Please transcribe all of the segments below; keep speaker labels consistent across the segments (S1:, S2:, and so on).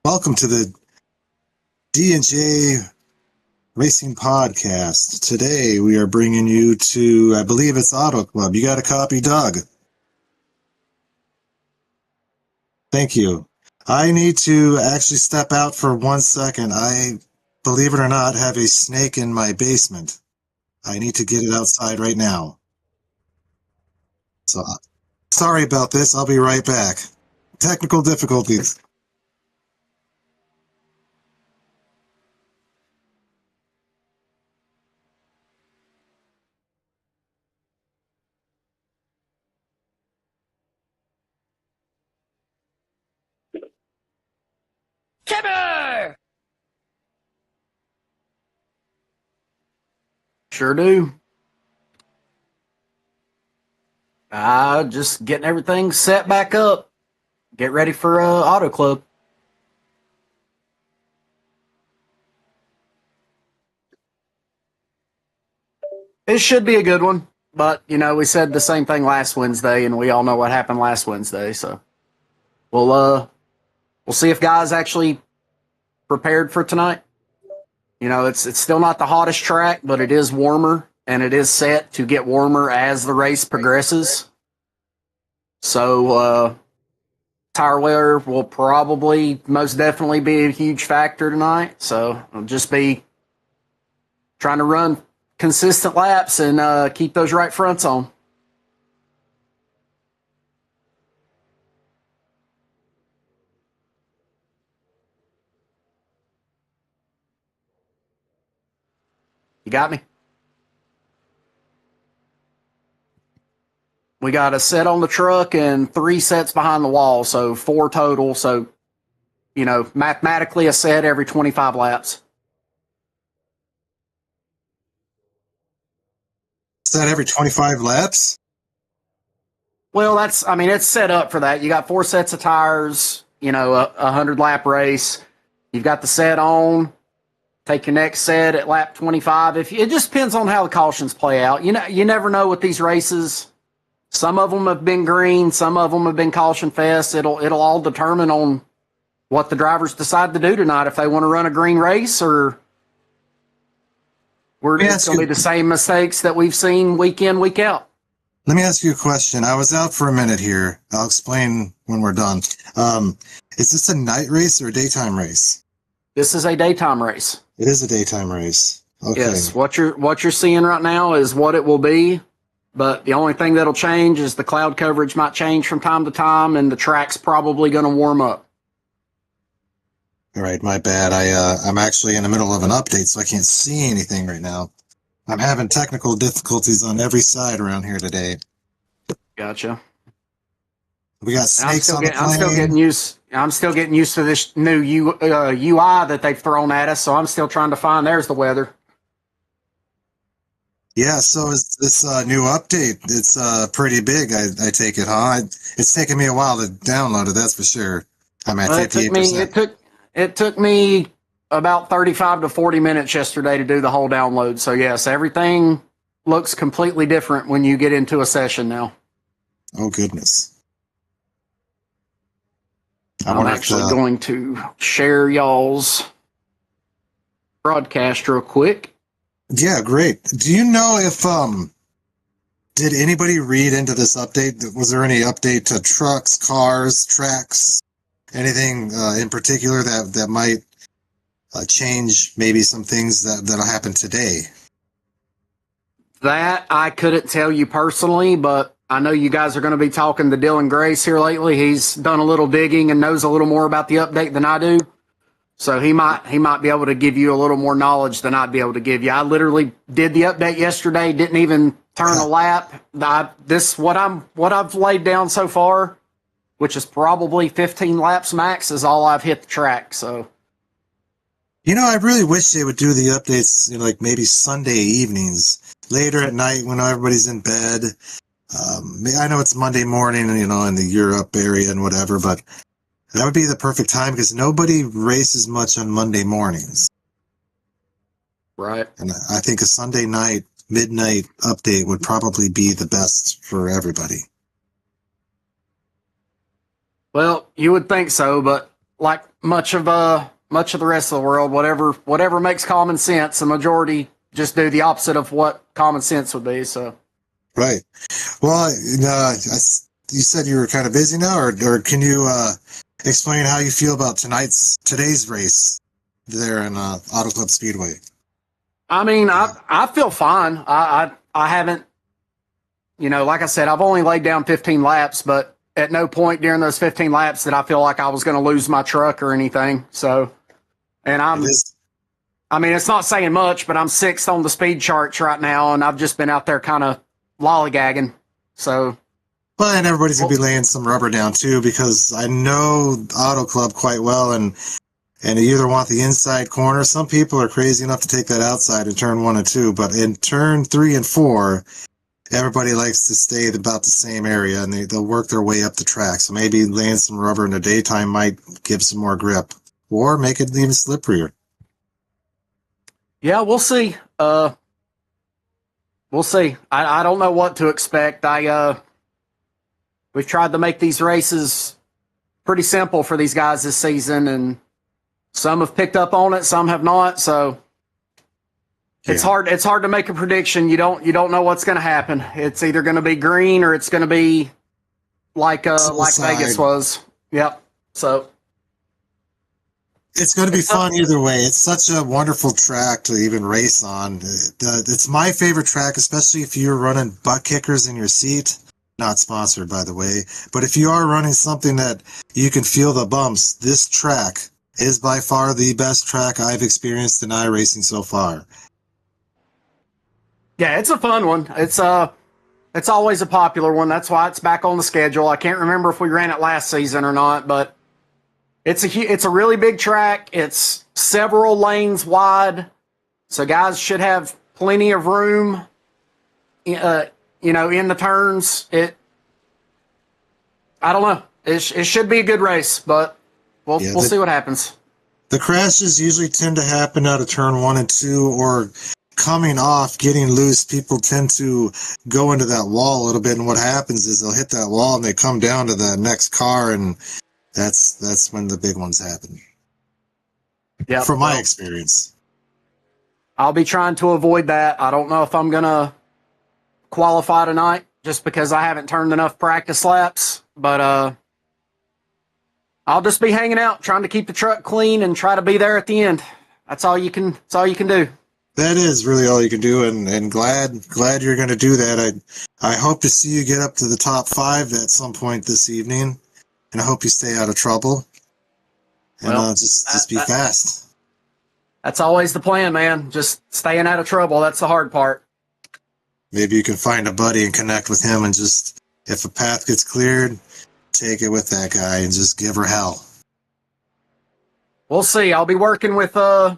S1: Welcome to the D&J Racing Podcast. Today we are bringing you to, I believe it's Auto Club. You got a copy, Doug? Thank you. I need to actually step out for 1 second. I, believe it or not, have a snake in my basement. I need to get it outside right now. So, sorry about this. I'll be right back. Technical difficulties.
S2: Timber! Sure do. Just getting everything set back up. Get ready for Auto Club. It should be a good one, but we said the same thing last Wednesday, and we all know what happened last Wednesday. So we'll see if guys actually prepared for tonight. It's still not the hottest track, but it is warmer, and it is set to get warmer as the race progresses. So tire wear will probably most definitely be a huge factor tonight. So I'll just be trying to run consistent laps and keep those right fronts on. You got me? We got a set on the truck and 3 sets behind the wall, so 4 total. So, mathematically a set every 25 laps.
S1: Set every 25 laps?
S2: Well, it's set up for that. You got 4 sets of tires, a 100-lap race. You've got the set on. Take your next set at lap 25. It just depends on how the cautions play out. You never know with these races. Some of them have been green. Some of them have been caution fest. It'll all determine on what the drivers decide to do tonight. If they want to run a green race or it's going to be the same mistakes that we've seen week in, week out.
S1: Let me ask you a question. I was out for a minute here. I'll explain when we're done. Is this a night race or a daytime race?
S2: This is a daytime race.
S1: It is a daytime race. Okay.
S2: Yes. What you're seeing right now is what it will be. But the only thing that'll change is the cloud coverage might change from time to time, and the track's probably going to warm up.
S1: All right, my bad. I'm actually in the middle of an update, so I can't see anything right now. I'm having technical difficulties on every side around here today.
S2: Gotcha.
S1: We got snakes on the plane.
S2: I'm still getting used to this new UI that they've thrown at us, so I'm still trying to find. There's the weather.
S1: Yeah, so it's this new update. It's pretty big, I take it, huh? It's taken me a while to download it, that's for sure. I'm at 58%.
S2: It took me about 35 to 40 minutes yesterday to do the whole download. So, yes, everything looks completely different when you get into a session now.
S1: Oh, goodness.
S2: I'm actually going to share y'all's broadcast real quick.
S1: Yeah, great. Do you know if did anybody read into this update? Was there any update to trucks, cars, tracks, anything in particular that might change maybe some things that'll happen today?
S2: That I couldn't tell you personally, but I know you guys are going to be talking to Dylan Grace here lately. He's done a little digging and knows a little more about the update than I do. So he might be able to give you a little more knowledge than I'd be able to give you. I literally did the update yesterday, didn't even turn a lap. What I've laid down so far, which is probably 15 laps max, is all I've hit the track. So,
S1: I really wish they would do the updates, like maybe Sunday evenings, later at night when everybody's in bed. I know it's Monday morning, in the Europe area and whatever, but that would be the perfect time because nobody races much on Monday mornings.
S2: Right.
S1: And I think a Sunday night, midnight update would probably be the best for everybody.
S2: Well, you would think so, but like much of the rest of the world. Whatever makes common sense. The majority just do the opposite of what common sense would be. So,
S1: right. Well, you said you were kind of busy now, or can you explain how you feel about today's race there in Auto Club Speedway?
S2: I mean, I feel fine. I haven't, like I said, I've only laid down 15 laps, but at no point during those 15 laps did I feel like I was going to lose my truck or anything. So, and I mean, it's not saying much, but I'm sixth on the speed charts right now, and I've just been out there kind of lollygagging. So,
S1: well, and everybody's going to be laying some rubber down too, because I know Auto Club quite well, and you either want the inside corner. Some people are crazy enough to take that outside in turn 1 and 2, but in turn 3 and 4, everybody likes to stay about the same area, and they'll work their way up the track. So maybe laying some rubber in the daytime might give some more grip, or make it even slipperier.
S2: Yeah, we'll see. We'll see. I don't know what to expect. We've tried to make these races pretty simple for these guys this season, and some have picked up on it, some have not. So it's hard to make a prediction. You don't know what's going to happen. It's either going to be green or it's going to be like Vegas was. Yep. So
S1: it's going to be fun either way. It's such a wonderful track to even race on. It's my favorite track, especially if you're running butt kickers in your seat. Not sponsored, by the way. But if you are running something that you can feel the bumps, this track is by far the best track I've experienced in iRacing so far.
S2: Yeah, it's a fun one. It's always a popular one. That's why it's back on the schedule. I can't remember if we ran it last season or not, but it's a really big track. It's several lanes wide, so guys should have plenty of room. In the turns. I don't know. It should be a good race, but we'll see what happens.
S1: The crashes usually tend to happen out of turn 1 and 2, or coming off, getting loose. People tend to go into that wall a little bit, and what happens is they'll hit that wall and they come down to the next car, and that's when the big ones happen. Yeah, from my experience.
S2: I'll be trying to avoid that. I don't know if I'm gonna qualify tonight just because I haven't turned enough practice laps, but I'll just be hanging out, trying to keep the truck clean and try to be there at the end. That's all you can do.
S1: That is really all you can do, and glad you're going to do that. I hope to see you get up to the top 5 at some point this evening, and I hope you stay out of trouble. And just be fast.
S2: That's always the plan, man. Just staying out of trouble. That's the hard part.
S1: Maybe you can find a buddy and connect with him, and just, if a path gets cleared, take it with that guy and just give her hell.
S2: We'll see. I'll be working with, I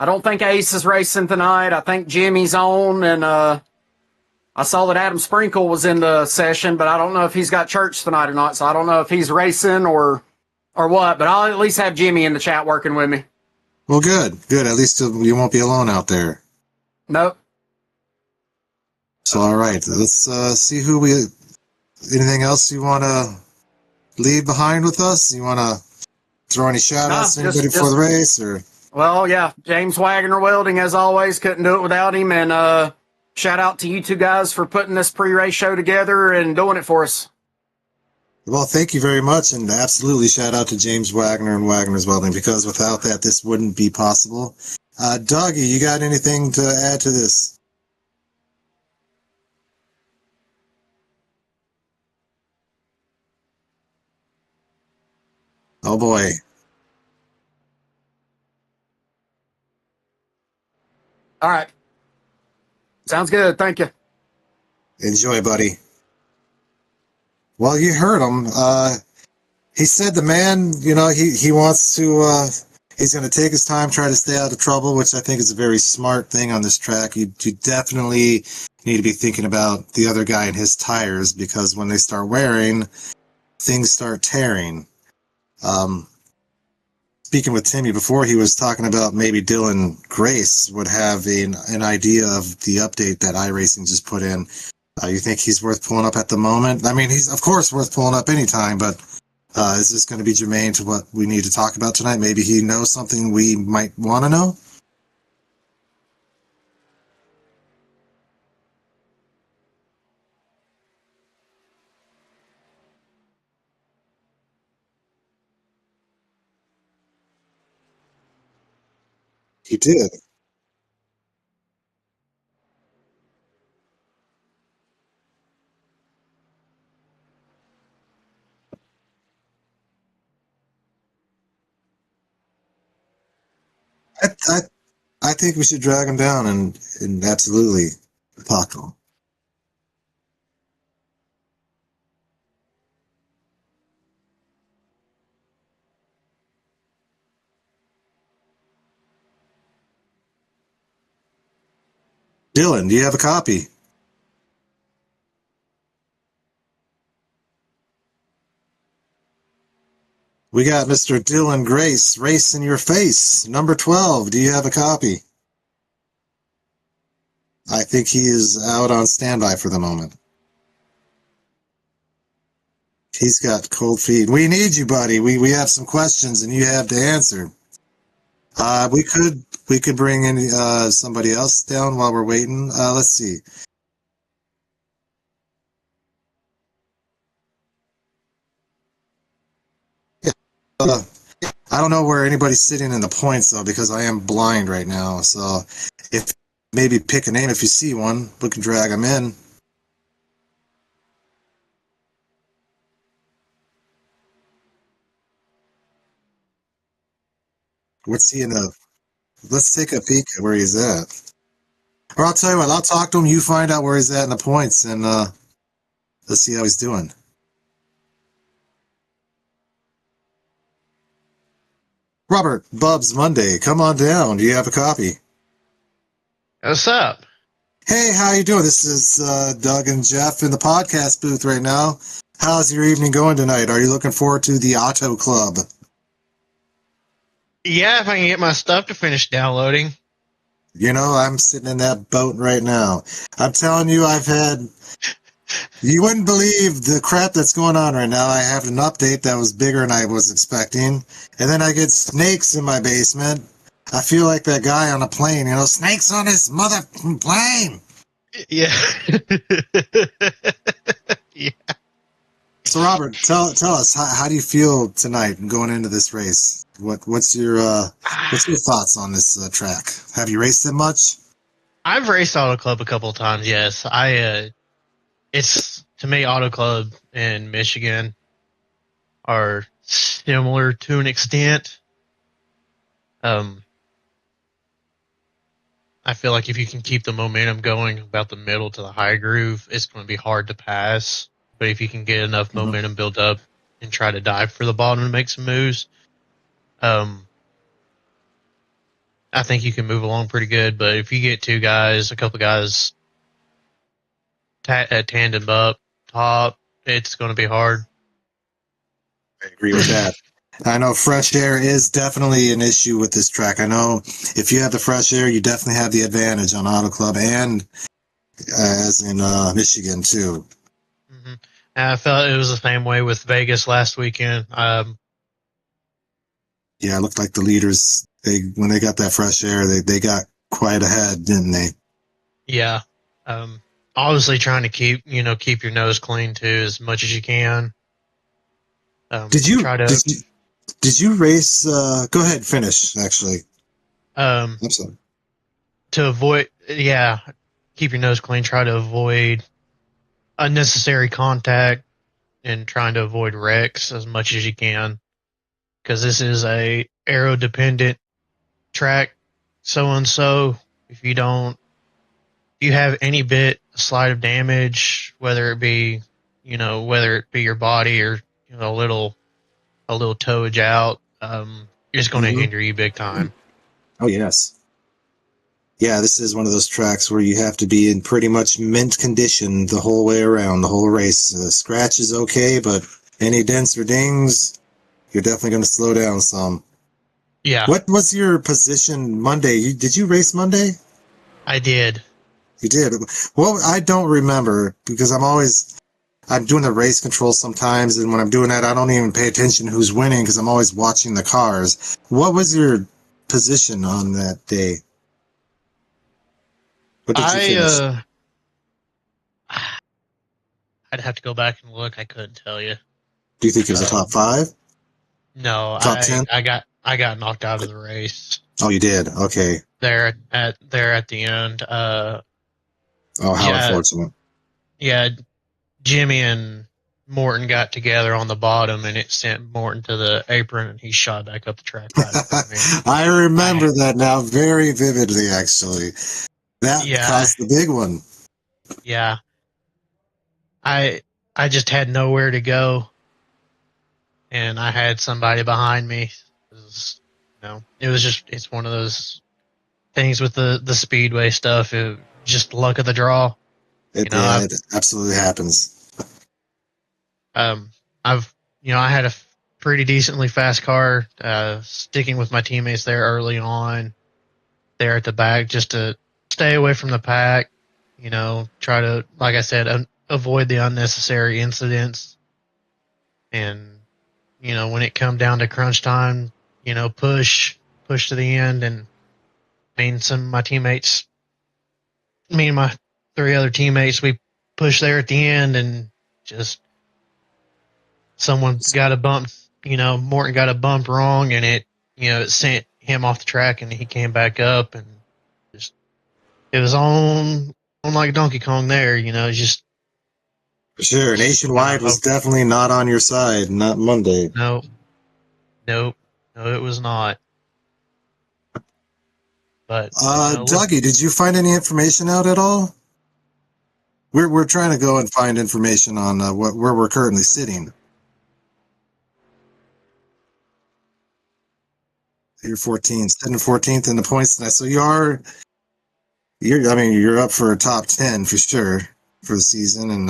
S2: don't think Ace is racing tonight. I think Jimmy's on, and I saw that Adam Sprinkle was in the session, but I don't know if he's got church tonight or not, so I don't know if he's racing or what, but I'll at least have Jimmy in the chat working with me.
S1: Well, good. At least you won't be alone out there.
S2: Nope.
S1: So, all right, let's see anything else you want to leave behind with us? You want to throw any shout-outs to anybody before the race? Or?
S2: Well, yeah, James Wagner Welding, as always, couldn't do it without him, and shout out to you two guys for putting this pre-race show together and doing it for us.
S1: Well, thank you very much, and absolutely shout out to James Wagner and Wagner's Welding, because without that, this wouldn't be possible. Dougie, you got anything to add to this? Oh, boy.
S2: All right. Sounds good. Thank you.
S1: Enjoy, buddy. Well, you heard him. He said the man, he wants to, he's going to take his time, try to stay out of trouble, which I think is a very smart thing on this track. You definitely need to be thinking about the other guy and his tires, because when they start wearing, things start tearing. Speaking with Timmy before, he was talking about maybe Dylan Grace would have an idea of the update that iRacing just put in. You think he's worth pulling up at the moment? I mean, he's of course worth pulling up anytime, but Is this going to be germane to what we need to talk about tonight? Maybe he knows something we might want to know? He did. I, I, I think we should drag him down and absolutely talk to him. Dylan, do you have a copy? We got Mr. Dylan Grace, Race in Your Face, number 12. Do you have a copy? I think he is out on standby for the moment. He's got cold feet. We need you, buddy. We have some questions and you have to answer. We could bring in somebody else down while we're waiting. Let's see. Yeah. I don't know where anybody's sitting in the points though, because I am blind right now. So if maybe pick a name if you see one, we can drag them in. What's he in the? Let's take a peek at where he's at. Or I'll tell you what, I'll talk to him. You find out where he's at in the points, and let's see how he's doing. Robert, Bubs Monday, come on down. Do you have a copy?
S3: What's up?
S1: Hey, how you doing? This is Doug and Jeff in the podcast booth right now. How's your evening going tonight? Are you looking forward to the Auto Club?
S3: Yeah, if I can get my stuff to finish downloading.
S1: You know, I'm sitting in that boat right now. I'm telling you, you wouldn't believe the crap that's going on right now. I have an update that was bigger than I was expecting. And then I get snakes in my basement. I feel like that guy on a plane, snakes on his mother plane.
S3: Yeah. Yeah.
S1: So Robert, tell us, how do you feel tonight going into this race? What's your thoughts on this track? Have you raced it much?
S3: I've raced Auto Club a couple of times, yes. It's, to me, Auto Club in Michigan are similar to an extent. I feel like if you can keep the momentum going about the middle to the high groove, it's going to be hard to pass. But if you can get enough momentum built up and try to dive for the bottom and make some moves, I think you can move along pretty good. But if you get a couple guys tandem up top, it's going to be hard.
S1: I agree with that. I know fresh air is definitely an issue with this track. I know if you have the fresh air, you definitely have the advantage on Auto Club and as in Michigan too.
S3: Mm-hmm. And I felt it was the same way with Vegas last weekend.
S1: Yeah, it looked like the leaders, when they got that fresh air, they got quite ahead, didn't they?
S3: Yeah. Obviously trying to keep your nose clean too as much as you can.
S1: Did you race? Go ahead, finish. Actually, I'm sorry.
S3: To avoid, keep your nose clean. Try to avoid unnecessary contact and trying to avoid wrecks as much as you can, because this is a aero dependent track. So if you have any bit slight of damage, whether it be your body or a little towage out, it's going to hinder you big time.
S1: Oh yes. Yeah, this is one of those tracks where you have to be in pretty much mint condition the whole way around, the whole race. Scratch is okay, but any dents or dings, you're definitely going to slow down some.
S3: Yeah.
S1: What was your position Monday? Did you race Monday?
S3: I did.
S1: You did. Well, I don't remember because I'm always I'm doing the race control sometimes, and when I'm doing that, I don't even pay attention to who's winning because I'm always watching the cars. What was your position on that day? What did you finish?
S3: I'd have to go back and look. I couldn't tell you.
S1: Do you think it was a top 5?
S3: No,
S1: Top 10?
S3: I got knocked out of the race.
S1: Oh, you did? Okay.
S3: There at the end.
S1: Oh, how
S3: Yeah,
S1: unfortunate.
S3: yeah. Jimmy and Morton got together on the bottom, and it sent Morton to the apron, and he shot back up the track right in front of me.
S1: I remember that now very vividly, actually. That
S3: Yeah,
S1: caused the big one.
S3: yeah. I just had nowhere to go, and I had somebody behind me. It's one of those things with the speedway stuff. Just luck of the draw.
S1: It absolutely happens.
S3: Um, I had a pretty decently fast car. Sticking with my teammates there early on, there at the back, just to stay away from the pack. Try to, like I said, avoid the unnecessary incidents. And when it come down to crunch time, push to the end. And some of my teammates, me and my 3 other teammates, we pushed there at the end, and just someone got a bump. Morton got a bump wrong, and it sent him off the track, and he came back up, and just it was on like Donkey Kong there. Just
S1: For sure. Nationwide was definitely not on your side, not Monday.
S3: No, it was not. But
S1: Dougie, did you find any information out at all? We're trying to go and find information on where we're currently sitting. You're 14th, sitting 14th in the points tonight. So you're up for a top 10 for sure for the season, and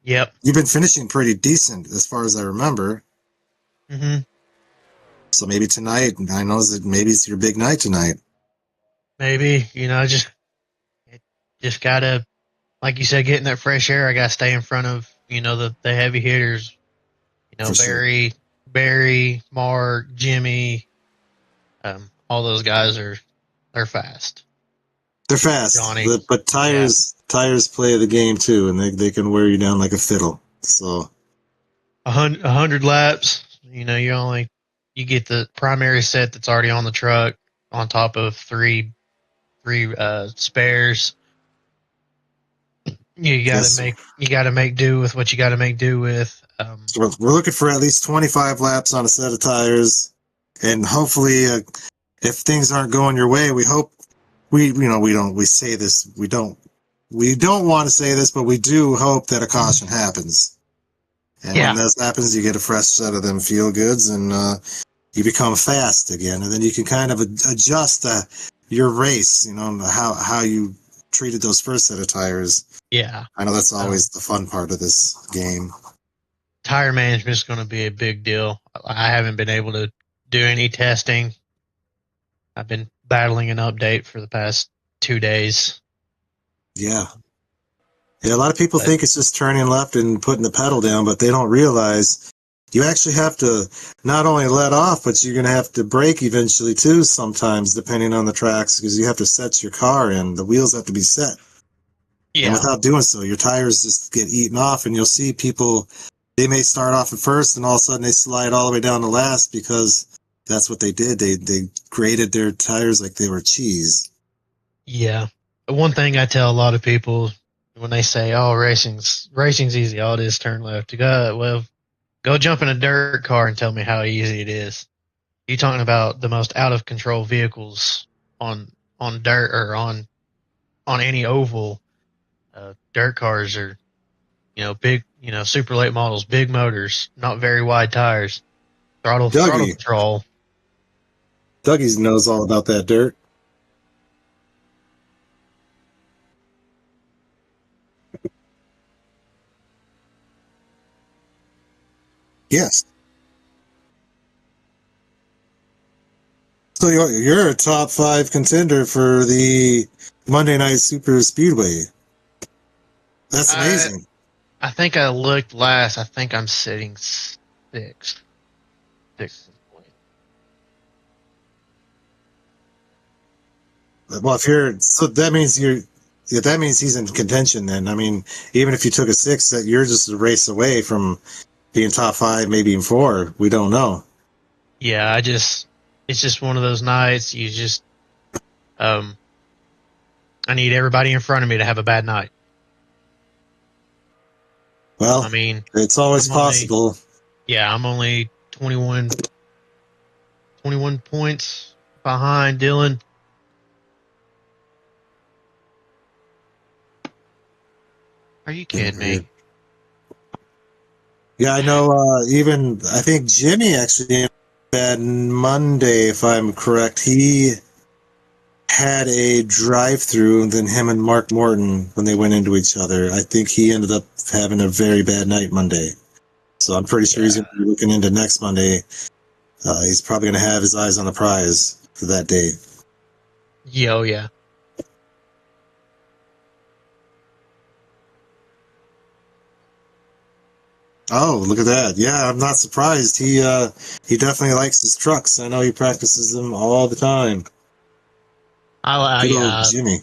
S3: yep,
S1: you've been finishing pretty decent as far as I remember.
S3: Mm-hmm.
S1: So maybe tonight, I know that maybe it's your big night tonight.
S3: Maybe, just gotta, like you said, getting that fresh air. I gotta stay in front of, the heavy hitters.
S1: For
S3: Barry, Mark, Jimmy, all those guys they're fast.
S1: They're fast,
S3: Johnny,
S1: but tires play the game too, and they can wear you down like a fiddle. So
S3: 100 laps, you get the primary set that's already on the truck on top of three spares. You gotta make do with what you gotta make do with.
S1: So we're looking for at least 25 laps on a set of tires, and hopefully, if things aren't going your way, we hope we don't want to say this, but we do hope that a caution happens. And when that happens, you get a fresh set of them feel goods, and you become fast again, and then you can kind of adjust your race. How you treated those first set of tires.
S3: Yeah,
S1: I know that's always the fun part of this game.
S3: Tire management is going to be a big deal. I haven't been able to do any testing. I've been battling an update for the past 2 days.
S1: Yeah, a lot of people think it's just turning left and putting the pedal down, but they don't realize you actually have to not only let off, but you're going to have to brake eventually too sometimes, depending on the tracks, because you have to set your car in. The wheels have to be set. Yeah. And without doing so, your tires just get eaten off, and you'll see people, they may start off at first, and all of a sudden they slide all the way down to last because that's what they did. They graded their tires like they were cheese.
S3: Yeah. One thing I tell a lot of people when they say, "Oh, racing's easy. All it is turn left." Go jump in a dirt car and tell me how easy it is. You're talking about the most out of control vehicles on dirt or on any oval. Dirt cars are, big, super late models, big motors, not very wide tires, throttle control.
S1: Dougie knows all about that dirt. Yes. So you're a top 5 contender for the Monday Night Super Speedway. That's amazing.
S3: I think I looked last. I think I'm sitting sixth. Sixth point.
S1: Well, if you're, so that means that means he's in contention then. I mean, even if you took a six, that you're just a race away from being top 5, maybe even 4. We don't know.
S3: Yeah, it's just one of those nights. I need everybody in front of me to have a bad night.
S1: Well,
S3: I mean,
S1: it's always possible.
S3: I'm only 21 points behind Dylan. Are you kidding me?
S1: Yeah, I know. Even I think Jimmy actually had Monday, if I'm correct. He had a drive-through, and then him and Mark Morton, when they went into each other, I think he ended up having a very bad night Monday. So I'm pretty sure he's going to be looking into next Monday. He's probably going to have his eyes on the prize for that day.
S3: Yeah.
S1: Oh, look at that! Yeah, I'm not surprised. He definitely likes his trucks. I know he practices them all the time. Good old Jimmy.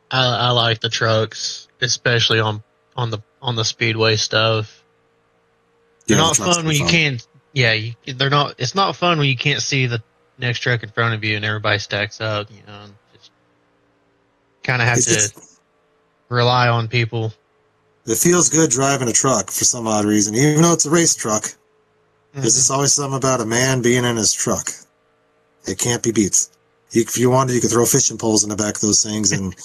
S3: I like the trucks, especially on the speedway stuff. They're not fun when you can't. Yeah, they're not. It's not fun when you can't see the next truck in front of you and everybody stacks up. You know, just kind of have to rely on people.
S1: It feels good driving a truck for some odd reason, even though it's a race truck. There's just always something about a man being in his truck. It can't be beat. If you wanted, you could throw fishing poles in the back of those things and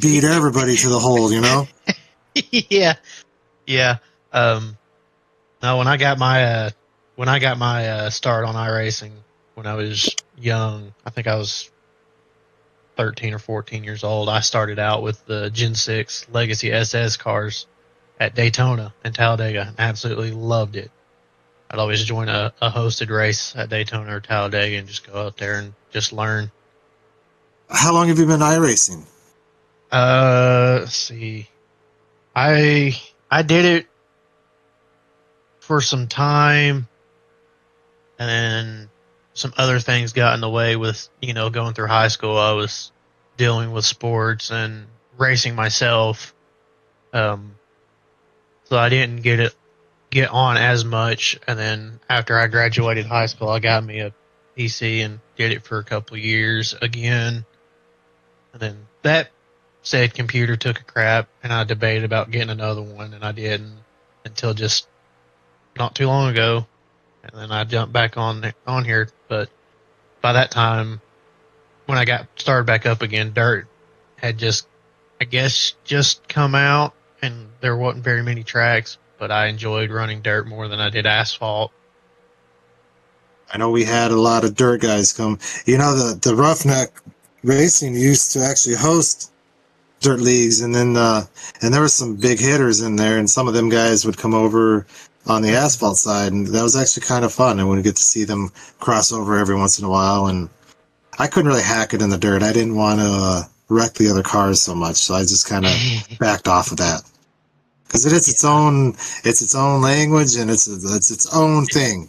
S1: beat everybody to the hole, you know?
S3: Yeah. No, when I got my start on iRacing when I was young, I think I was 13 or 14 years old. I started out with the Gen 6 Legacy SS cars at Daytona and Talladega and absolutely loved it. I'd always join a hosted race at Daytona or Talladega and just go out there and just learn.
S1: How long have you been iRacing?
S3: Let's see. I did it for some time, and then some other things got in the way with, going through high school. I was dealing with sports and racing myself. So I didn't get on as much. And then after I graduated high school, I got me a PC and did it for a couple of years again. And then that said computer took a crap, and I debated about getting another one, and I didn't until just not too long ago. And then I jumped back on here. But by that time, when I got started back up again, dirt had just come out, and there wasn't very many tracks. But I enjoyed running dirt more than I did asphalt.
S1: I know we had a lot of dirt guys come. You know, the Roughneck Racing used to actually host dirt leagues, and then and there were some big hitters in there, and some of them guys would come over on the asphalt side, and that was actually kind of fun. And we would get to see them cross over every once in a while. And I couldn't really hack it in the dirt. I didn't want to wreck the other cars so much, so I just kind of backed off of that because it is its own language, and it's its own thing.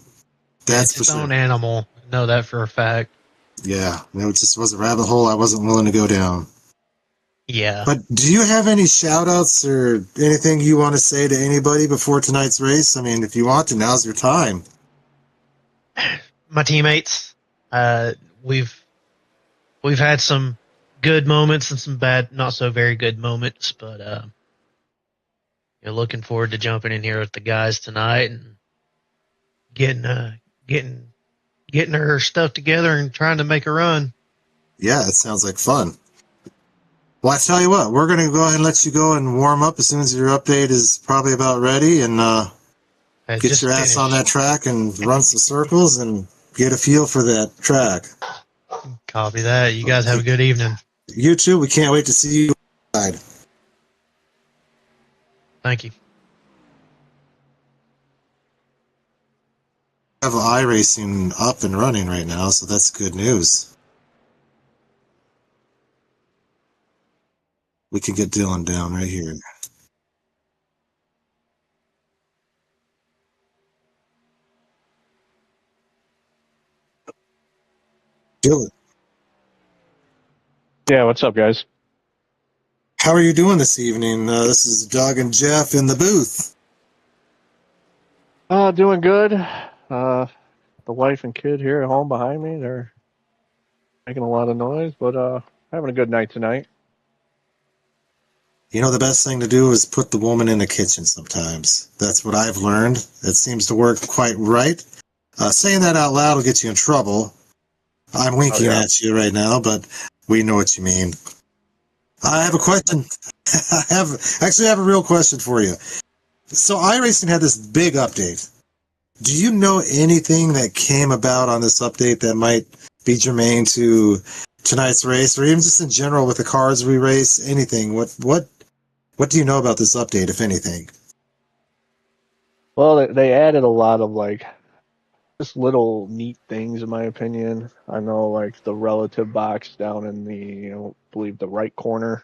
S1: That's
S3: its own animal. I know that for a fact.
S1: Yeah, it just was a rabbit hole I wasn't willing to go down.
S3: Yeah.
S1: But do you have any shout outs or anything you want to say to anybody before tonight's race? I mean, if you want to, now's your time.
S3: My teammates, we've had some good moments and some bad, not so very good moments, but looking forward to jumping in here with the guys tonight and getting her stuff together and trying to make a run.
S1: Yeah, it sounds like fun. Well, I tell you what, we're going to go ahead and let you go and warm up as soon as your update is probably about ready, and get your ass on that track and run some circles and get a feel for that track.
S3: Copy that. You guys have a good evening.
S1: You too. We can't wait to see you outside.
S3: Thank you.
S1: I have iRacing up and running right now, so that's good news. We can get Dylan down right here. Dylan,
S4: Yeah, what's up, guys?
S1: how are you doing this evening? This is Doug and Jeff in the booth.
S4: Doing good. The wife and kid here at home behind me, they're making a lot of noise, but having a good night tonight.
S1: You know, the best thing to do is put the woman in the kitchen sometimes. That's what I've learned. It seems to work quite right. Saying that out loud will get you in trouble. I'm winking
S4: yeah.
S1: at you right now, but we know what you mean. I have a question. I have a real question for you. So iRacing had this big update. Do you know anything that came about on this update that might be germane to tonight's race, or even just in general with the cars we race? Anything? What do you know about this update, if anything?
S4: Well, they added a lot of like just little neat things, in my opinion. I know like the relative box down in the, believe the right corner.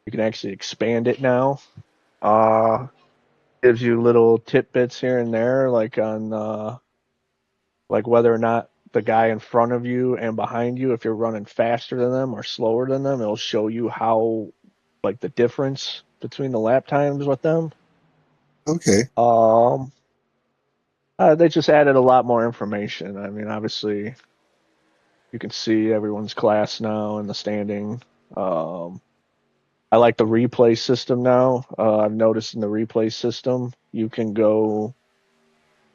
S4: You can actually expand it now. Gives you little tidbits here and there, like on like whether or not the guy in front of you and behind you, if you're running faster than them or slower than them, it'll show you how, like, the difference between the lap times with them.
S1: Okay.
S4: They just added a lot more information. I mean, obviously, you can see everyone's class now in the standing. I like the replay system now. I've noticed in the replay system, you can go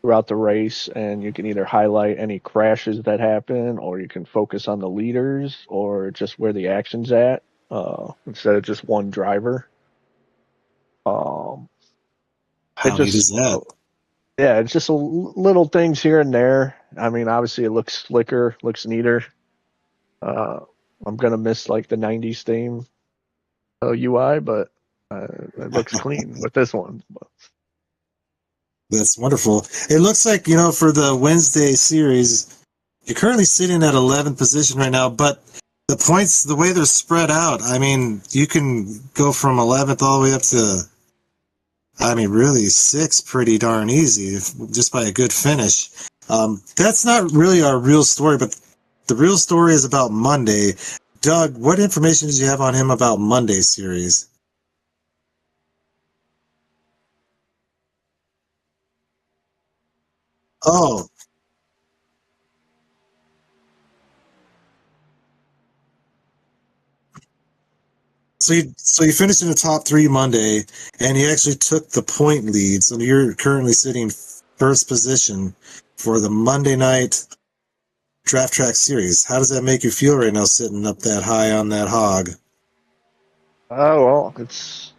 S4: throughout the race and you can either highlight any crashes that happen, or you can focus on the leaders or just where the action's at, instead of just one driver. It
S1: How neat
S4: just
S1: is that?
S4: Yeah, it's just little things here and there. I mean, obviously it looks slicker, looks neater. uh, I'm gonna miss like the 90s theme UI, but it looks clean with this one.
S1: That's wonderful. It looks like, you know, for the Wednesday series, you're currently sitting at 11th position right now, but the points, the way they're spread out, I mean, you can go from 11th all the way up to, I mean, really six pretty darn easy just by a good finish. That's not really our real story, but the real story is about Monday. Doug, what information did you have on him about Monday series? Oh, so you finished in the top three Monday, and you actually took the point lead. So you're currently sitting first position for the Monday night draft track series. How does that make you feel right now, sitting up that high on that hog?
S4: Oh well, it's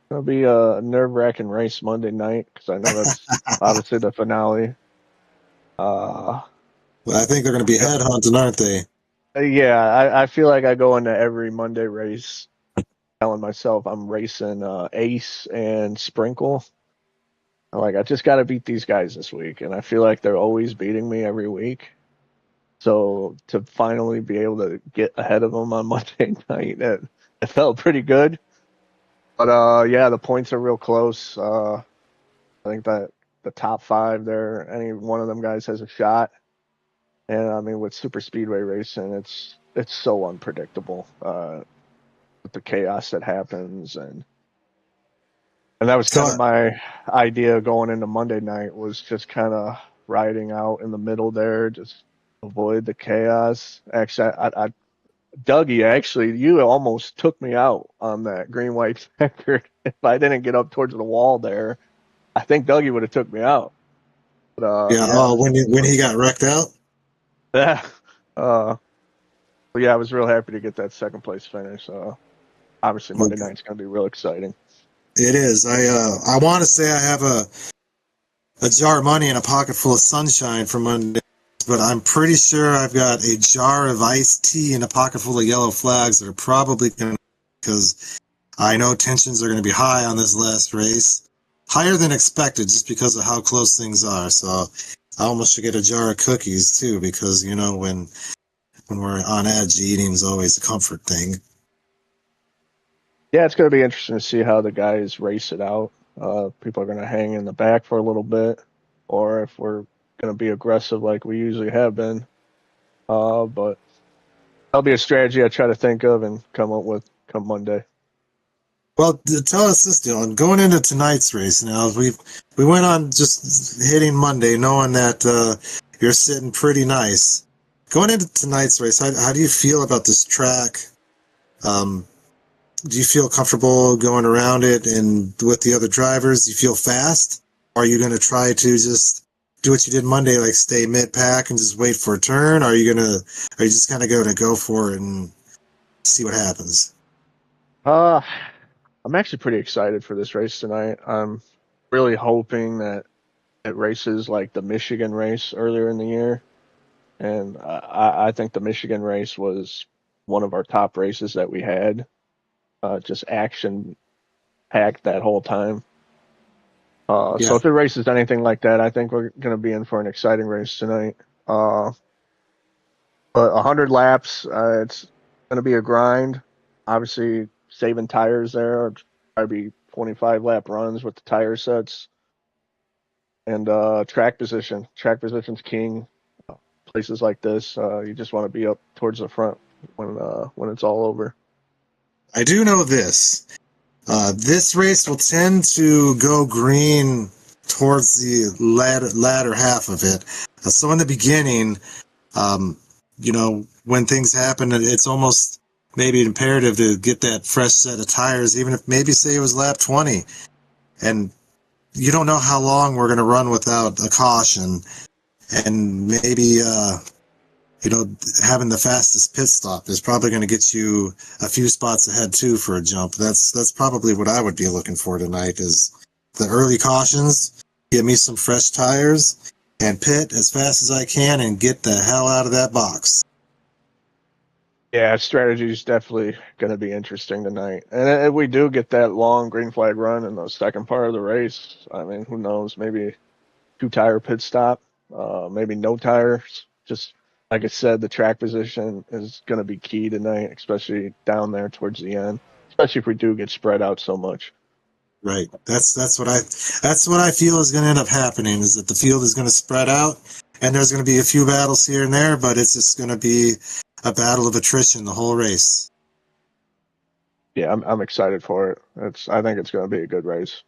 S4: gonna be a nerve-wracking race Monday night because I know that's obviously the finale. Uh,
S1: Well, I think they're going to be headhunting, aren't they?
S4: yeah, I feel like I go into every Monday race telling myself I'm racing Ace and Sprinkle. I'm like, I just got to beat these guys this week, and I feel like they're always beating me every week. So to finally be able to get ahead of them on Monday night, it felt pretty good. But yeah, the points are real close. I think that the top five there, any one of them guys has a shot. And I mean, with super speedway racing, it's so unpredictable, with the chaos that happens, and that was
S1: So,
S4: kind of my idea going into Monday night, was just kind of riding out in the middle there, just avoid the chaos. Actually, Dougie, actually, you almost took me out on that green white checker. If I didn't get up towards the wall there, I think Dougie would have took me out. But
S1: yeah.
S4: yeah,
S1: Oh, when he got wrecked out.
S4: yeah. Uh, but yeah, I was real happy to get that second place finish. Obviously, Monday night's going to be real exciting.
S1: It is. I want to say I have a jar of money and a pocket full of sunshine for Monday, but I'm pretty sure I've got a jar of iced tea and a pocket full of yellow flags that are probably going to, because I know tensions are going to be high on this last race, higher than expected just because of how close things are. So I almost should get a jar of cookies too, because you know when we're on edge, eating is always a comfort thing.
S4: Yeah, it's going to be interesting to see how the guys race it out. People are going to hang in the back for a little bit, or if we're going to be aggressive like we usually have been. But that'll be a strategy I try to think of and come up with come Monday.
S1: Well, tell us this, Dylan. Going into tonight's race now, we went on just hitting Monday, knowing that you're sitting pretty nice. Going into tonight's race, how do you feel about this track? Do you feel comfortable going around it and with the other drivers? Do you feel fast? Or are you going to try to just do what you did Monday, like stay mid-pack and just wait for a turn? Or are you just kind of going to go for it and see what happens?
S4: I'm actually pretty excited for this race tonight. I'm really hoping that it races like the Michigan race earlier in the year. And I think the Michigan race was one of our top races that we had. Just action packed that whole time. So if it races anything like that, I think we're going to be in for an exciting race tonight. But 100 laps, it's going to be a grind. Obviously, saving tires there. Probably 25 lap runs with the tire sets. And track position. Track position's king. Places like this, you just want to be up towards the front when it's all over.
S1: I do know this. This race will tend to go green towards the latter half of it. So in the beginning, when things happen, it's almost maybe imperative to get that fresh set of tires, even if maybe say it was lap 20. And you don't know how long we're going to run without a caution. And maybe, having the fastest pit stop is probably going to get you a few spots ahead too for a jump. That's probably what I would be looking for tonight is the early cautions, get me some fresh tires, and pit as fast as I can and get the hell out of that box.
S4: Yeah, strategy is definitely going to be interesting tonight. And if we do get that long green flag run in the second part of the race, I mean, who knows? Maybe 2-tire pit stop, maybe no tires. Just like I said, the track position is going to be key tonight, especially down there towards the end, especially if we do get spread out so much.
S1: Right. That's what I feel is going to end up happening is that the field is going to spread out and there's going to be a few battles here and there, but it's just going to be a battle of attrition the whole race.
S4: Yeah, I'm excited for it. I think it's going to be a good race.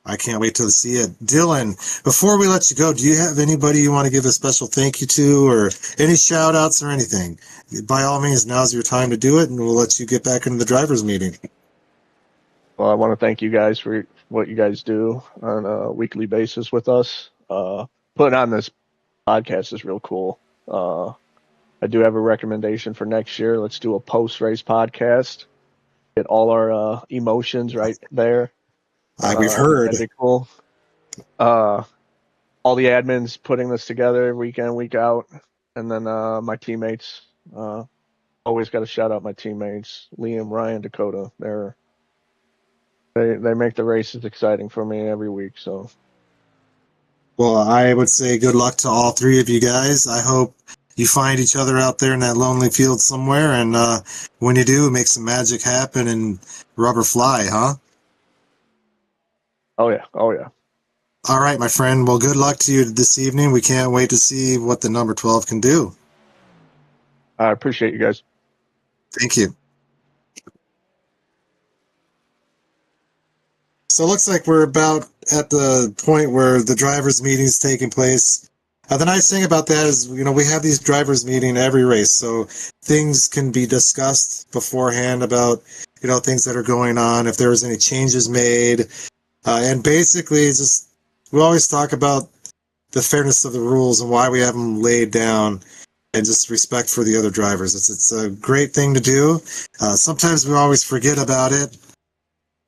S1: I can't wait to see it. Dylan, before we let you go, do you have anybody you want to give a special thank you to or any shout outs or anything? By all means, now's your time to do it and we'll let you get back into the driver's meeting.
S4: Well, I want to thank you guys for what you guys do on a weekly basis with us. Putting on this podcast is real cool. I do have a recommendation for next year. Let's do a post-race podcast. Get all our emotions right there.
S1: We've heard.
S4: That'd be cool. All the admins putting this together week in, week out. And then my teammates. Always got to shout out my teammates. Liam, Ryan, Dakota. They make the races exciting for me every week. So,
S1: well, I would say good luck to all three of you guys. I hope you find each other out there in that lonely field somewhere, and when you do, make some magic happen and rubber fly, huh?
S4: Oh yeah.
S1: All right, my friend. Well, good luck to you this evening. We can't wait to see what the number 12 can do.
S4: I appreciate you guys.
S1: Thank you. So it looks like we're about at the point where the drivers' meeting is taking place. The nice thing about that is, we have these drivers' meeting every race, so things can be discussed beforehand about, things that are going on, if there was any changes made, and basically just we always talk about the fairness of the rules and why we have them laid down, and just respect for the other drivers. It's a great thing to do. Sometimes we always forget about it.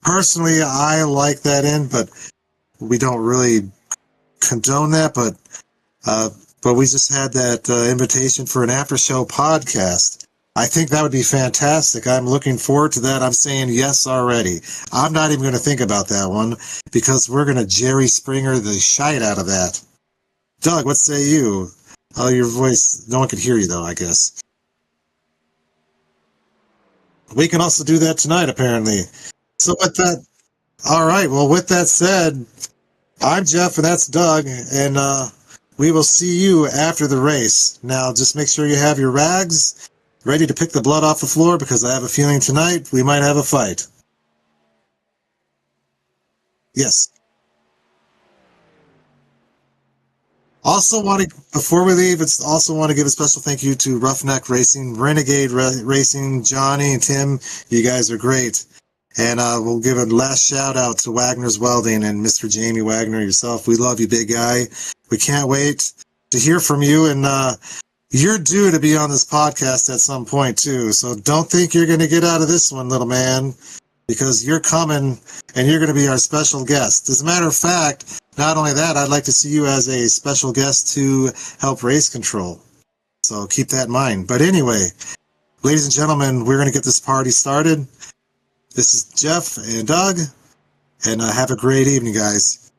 S1: Personally, I like that but we don't really condone that, but we just had that invitation for an after-show podcast. I think that would be fantastic. I'm looking forward to that. I'm saying yes already. I'm not even going to think about that one because we're going to Jerry Springer the shite out of that. Doug, what say you? Oh, your voice, no one could hear you though, I guess. We can also do that tonight, apparently. So with that, all right, well, with that said, I'm Jeff and that's Doug, and we will see you after the race. Now, just make sure you have your rags ready to pick the blood off the floor, because I have a feeling tonight we might have a fight. Yes. Also before we leave, also want to give a special thank you to Ruff-Neck Racing, Renegade Racing, Johnny and Tim. You guys are great. And we'll give a last shout out to Wagner's Welding and Mr. Jamie Wagner yourself. We love you, big guy. We can't wait to hear from you. And you're due to be on this podcast at some point too. So don't think you're going to get out of this one, little man, because you're coming and you're going to be our special guest. As a matter of fact, not only that, I'd like to see you as a special guest to help race control. So keep that in mind. But anyway, ladies and gentlemen, we're going to get this party started. This is Jeff and Doug, and have a great evening, guys.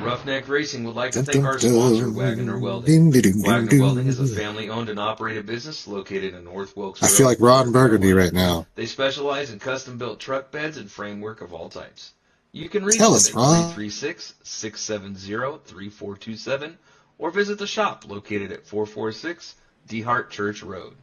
S5: Ruff-Neck Racing would like to thank our sponsor, Wagner Welding. Wagner Welding is a family-owned and operated business located in North Wilkesboro.
S1: I feel like Ron Burgundy right now.
S5: They specialize in custom-built truck beds and framework of all types. You can reach
S1: Tell
S5: them
S1: us,
S5: at
S1: Ron.
S5: 336-670-3427 or visit the shop located at 446 DeHart Church Road.